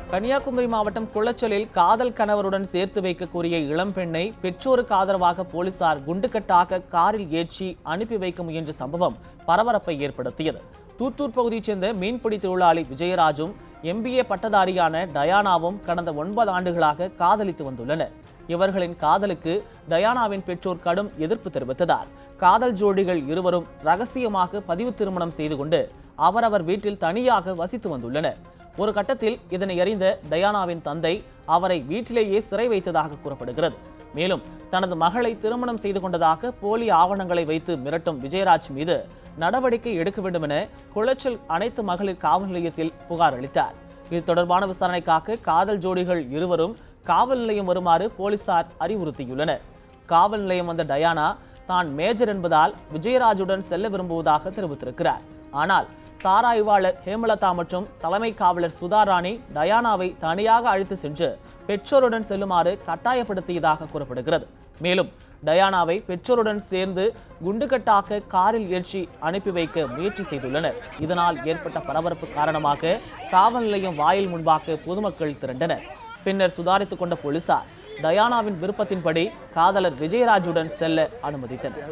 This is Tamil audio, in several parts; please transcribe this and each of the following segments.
கன்னியாகுமரி மாவட்டம் குளச்சலில் காதல் கணவருடன் சேர்த்து வைக்க கூறிய இளம்பெண்ணை பெற்றோருக்கு ஆதரவாக போலீசார் குண்டுக்கட்டாக காரில் ஏற்றி அனுப்பி வைக்க முயன்ற சம்பவம் பரபரப்பை ஏற்படுத்தியது. தூத்தூர் பகுதியைச் சேர்ந்த மீன்பிடி தொழிலாளி விஜயராஜும் MBA பட்டதாரியான டயானாவும் கடந்த 9 ஆண்டுகளாக காதலித்து வந்துள்ளனர். இவர்களின் காதலுக்கு டயானாவின் பெற்றோர் கடும் எதிர்ப்பு தெரிவித்ததால் காதல் ஜோடிகள் இருவரும் ரகசியமாக பதிவு திருமணம் செய்து கொண்டு அவரவர் வீட்டில் தனியாக வசித்து வந்துள்ளனர். ஒரு கட்டத்தில் இதனை அறிந்த டயானாவின் தந்தை அவரை வீட்டிலேயே சிறை வைத்ததாக கூறப்படுகிறது. மேலும் தனது மகளை திருமணம் செய்து கொண்டதாக போலி ஆவணங்களை வைத்து மிரட்டும் விஜயராஜ் மீது நடவடிக்கை எடுக்க வேண்டும் என குளச்சல் அனைத்து மகளிர் காவல் நிலையத்தில் புகார் அளித்தார். இது தொடர்பான விசாரணைக்காக காதல் ஜோடிகள் இருவரும் காவல் நிலையம் வருமாறு போலீசார் அறிவுறுத்தியுள்ளனர். காவல் நிலையம் வந்த டயானா தான் மேஜர் என்பதால் விஜயராஜுடன் செல்ல விரும்புவதாக தெரிவித்திருக்கிறார். ஆனால் சாராய்வாளர் ஹேமலதா மற்றும் தலைமை காவலர் சுதாராணி டயானாவை தனியாக அழைத்து சென்று பெற்றோருடன் செல்லுமாறு கட்டாயப்படுத்தியதாக கூறப்படுகிறது. மேலும் டயானாவை பெற்றோருடன் சேர்ந்து குண்டுக்கட்டாக காரில் ஏற்றி அனுப்பி வைக்க முயற்சி செய்துள்ளனர். இதனால் ஏற்பட்ட பரபரப்பு காரணமாக காவல் நிலையம் வாயில் முன்பாக பொதுமக்கள் திரண்டனர். பின்னர் சுதாரித்துக் கொண்ட போலீசார் டயானாவின் விருப்பத்தின்படி காதலர் விஜயராஜுடன் செல்ல அனுமதித்தனர்.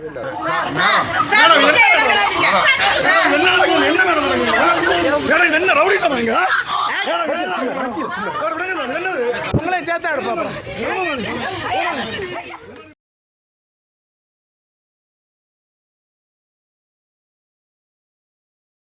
உங்களை சேர்த்தா